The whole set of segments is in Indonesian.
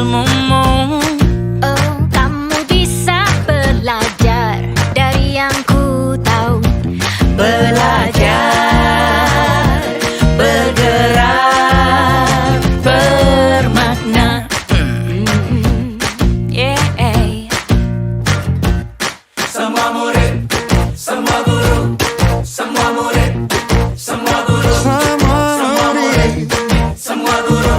ilmumu. Oh, kamu bisa belajar dari yang ku tahu. Belajar, bergerak, bermakna. Yeah. Semua murid, semua guru, semua murid, semua guru, semua murid, semua guru,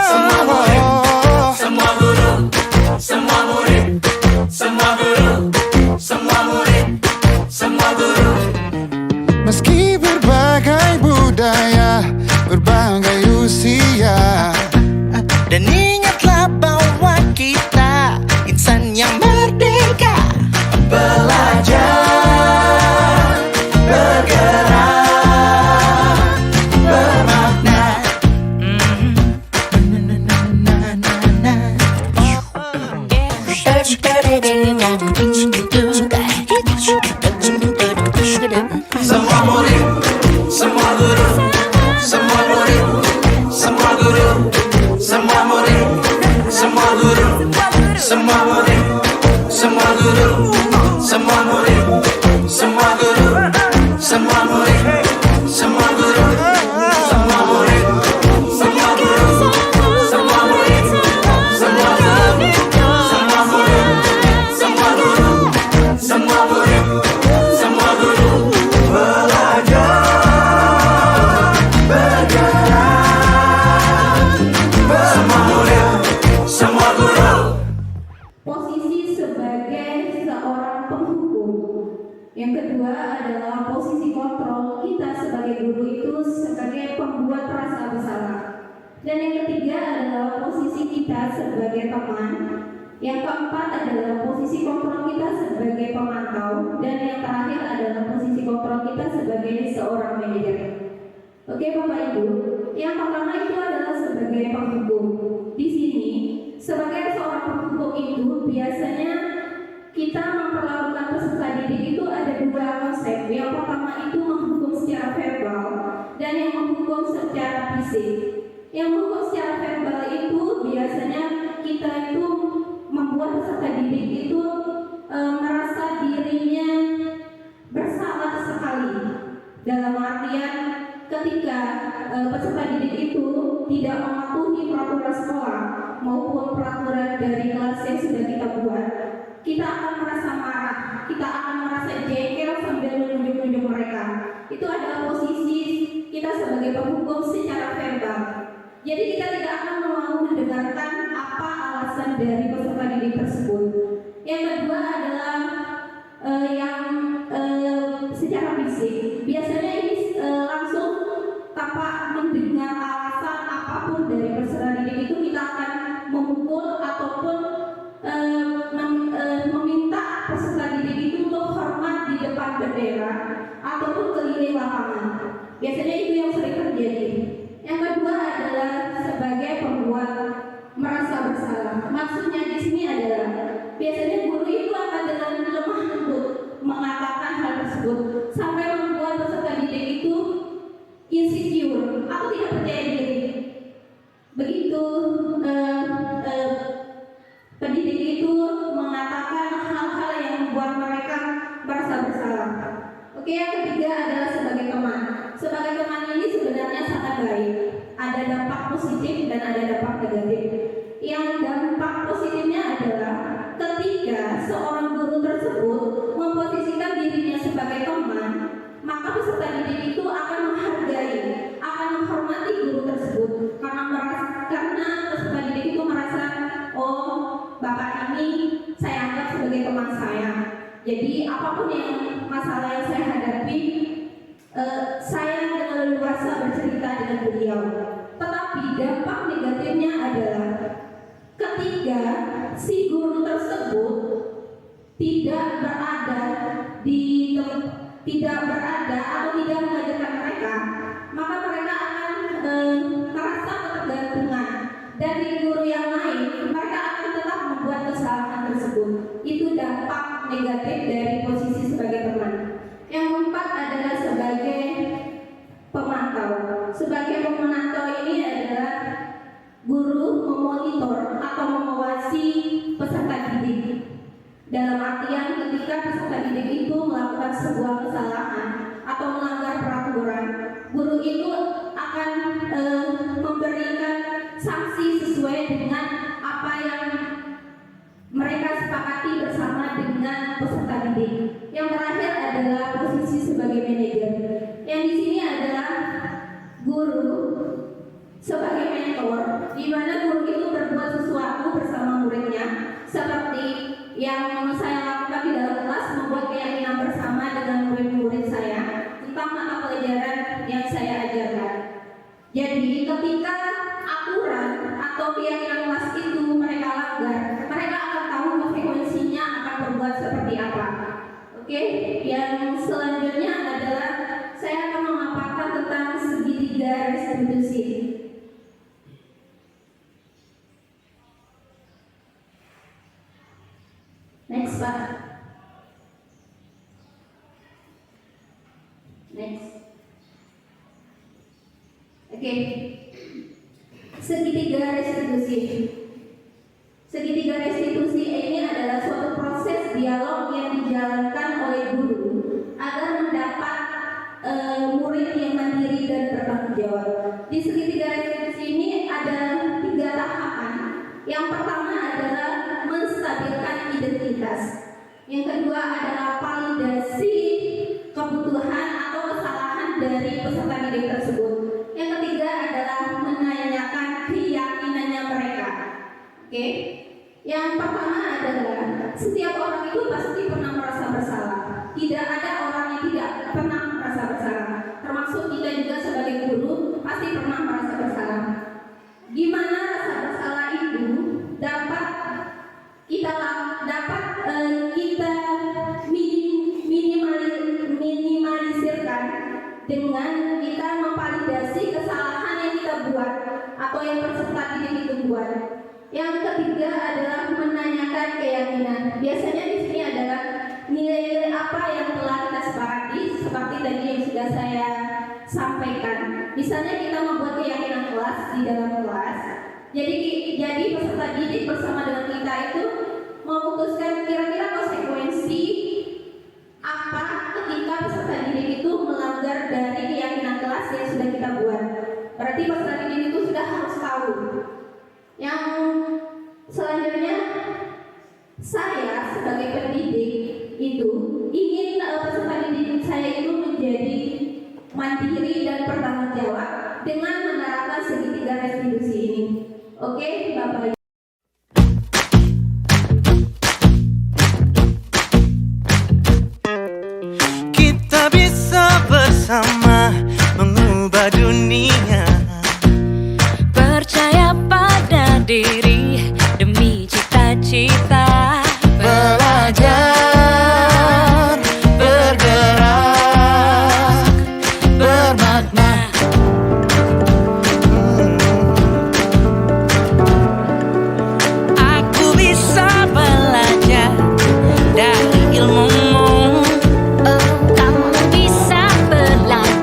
semua murid, semua guru, semua murid, semua guru, semua murid, semua guru. Meski berbagai budaya, berbagai usia, Dan ingatlah bahwa kita insan yang merdeka. Belajar, bergerak, bermakna. Semua murid, semua guru, semua murid, semua guru, semua murid, semua guru, semua murid, semua guru, semua murid, semua guru, semua murid, semua guru, semua murid, semua guru, semua murid, semua guru, semua murid, semua guru, semua murid, semua guru. Belajar, bergerak, semua murid, semua guru. Posisi sebagai seorang penghukum. Yang kedua adalah posisi kontrol kita sebagai guru itu sebagai pembuat rasa bersalah. Dan yang ketiga adalah posisi kita sebagai teman. Yang keempat adalah posisi kontrol kita sebagai pemantau. Dan yang terakhir adalah posisi kontrol kita sebagai seorang manajer. Oke Bapak Ibu, yang pertama itu adalah sebagai penghukum. Di sini sebagai seorang penghukum itu biasanya kita memperlakukan peserta didik itu ada dua konsep. Yang pertama itu menghukum secara verbal dan yang menghukum secara fisik. Yang menghukum secara verbal itu biasanya kita itu membuat peserta didik itu merasa dirinya bersalah sekali. Dalam artian ketika peserta didik itu tidak mematuhi peraturan sekolah maupun peraturan dari kelas yang sudah kita buat, kita akan merasa marah, kita akan merasa jengkel sambil menunjuk-nunjuk mereka. Itu adalah posisi kita sebagai penghukum secara verbal. Jadi kita tidak akan mau mendengarkan apa alasan dari peserta didik tersebut. Yang kedua adalah yang secara fisik. Biasanya ini langsung tanpa mendengar alasan apapun dari peserta didik itu kita akan memukul ataupun meminta peserta didik itu untuk hormat di depan bendera ataupun keliling lapangan. Biasanya itu yang sering terjadi. Yang kedua adalah sebagai pembuat merasa bersalah. Maksudnya di sini adalah biasanya guru itu akan dengan lemah lembut mengatakan hal tersebut sampai membuat peserta didik itu insecure atau tidak percaya diri. Begitu pendidik itu mengatakan hal-hal yang membuat mereka merasa bersalah. Oke, yang ketiga adalah sebagai teman. Sebagai teman ini sebenarnya sangat baik. Ada dampak positif dan ada dampak negatif. Yang dampak positifnya adalah ketika seorang guru tersebut memposisikan dirinya sebagai teman, maka peserta didik itu akan menghargai, akan menghormati guru tersebut karena peserta didik itu merasa, oh bapak ini saya anggap sebagai teman saya. Jadi apapun yang masalah yang saya hadapi, saya dengan leluasa bercerita dengan beliau. Tetapi dampak negatifnya adalah ketika si guru tersebut tidak berada atau tidak mengajarkan mereka, maka mereka akan merasa ketergantungan dari guru yang lain. Mereka akan tetap membuat kesalahan tersebut. Itu dampak negatif dari posisi sebagai teman. Yang keempat adalah sebagai pemantau. Sebagai pemantau ini adalah guru memonitor atau mengawasi peserta didik. Dalam artian ketika peserta didik itu melakukan sebuah kesalahan atau melanggar peraturan, guru itu akan memberikan sanksi sesuai dengan apa yang mereka sepakati bersama dengan peserta didik. Yang terakhir adalah posisi sebagai manajer. Yang di sini adalah guru sebagai mentor, di mana guru itu berbuat sesuatu bersama muridnya, seperti yang saya lakukan di dalam kelas, membuat keyakinan bersama dengan murid-murid saya tentang mata pelajaran yang saya ajarkan. Jadi ketika aturan atau keyakinan kelas itu mereka langgar, mereka akan tahu konsekuensinya akan berbuat seperti apa. Oke, yang selanjutnya adalah saya akan memaparkan tentang segitiga restitusi. Next, Pak. Next. Oke. Segitiga restitusi. Segitiga restitusi ini adalah suatu proses dialog yang dijalankan oleh guru agar mendapat murid yang mandiri dan bertanggung jawab. Di segitiga restitusi ini ada 3 tahapan. Yang pertama adalah menstabilkan identitas. Yang kedua adalah validasi kebutuhan atau kesalahan dari peserta didik tersebut. Yang ketiga adalah menanyakan keyakinannya mereka. Oke. Yang pertama adalah setiap orang itu pasti pernah merasa bersalah. Tidak ada orang yang tidak pernah merasa bersalah. Termasuk kita juga sebagai guru pasti pernah merasa bersalah. Gimana rasa bersalah itu dapat kita minimalisirkan dengan kita memvalidasi kesalahan yang kita buat atau yang peserta didik itu buat. Yang ketiga adalah menanyakan keyakinan. Biasanya di sini adalah nilai-nilai apa yang telah kita sepakati, seperti tadi yang sudah saya sampaikan. Misalnya kita membuat keyakinan kelas di dalam kelas. Jadi peserta didik bersama dengan kita itu memutuskan kira-kira konsekuensi apa ketika peserta didik itu melanggar dari keyakinan kelas yang sudah kita buat. Berarti peserta didik itu sudah harus tahu. Yang selanjutnya, saya sebagai pendidik itu ingin peserta didik saya itu menjadi mandiri dan bertanggung jawab dengan menerapkan segitiga restitusi ini. Oke, Bapak. Kita bisa bersama mengubah dunia. Percaya pada diri demi cita-cita. Belajar, bergerak, bermakna. Aku bisa belajar dari ilmumu. Oh, kamu bisa belajar.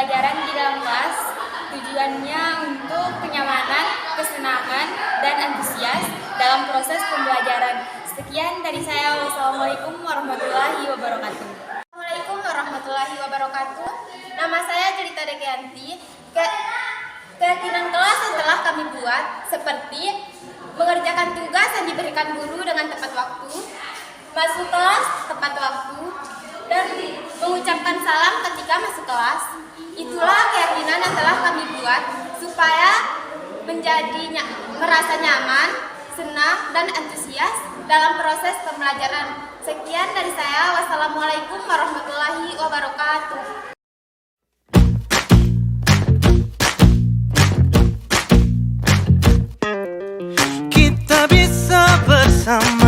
pembelajaran di dalam kelas tujuannya untuk kenyamanan, kesenangan, dan antusias dalam proses pembelajaran. Sekian dari saya. Wassalamualaikum warahmatullahi wabarakatuh. Assalamualaikum warahmatullahi wabarakatuh. Nama saya Jelita Dekianti. Keyakinan kelas yang telah kami buat seperti mengerjakan tugas yang diberikan guru dengan tepat waktu, masuk kelas tepat waktu, dan mengucapkan salam ketika masuk kelas. Itulah keyakinan yang telah kami buat supaya merasa nyaman, senang, dan antusias dalam proses pembelajaran. Sekian dari saya. Wassalamualaikum warahmatullahi wabarakatuh. Kita bisa bersama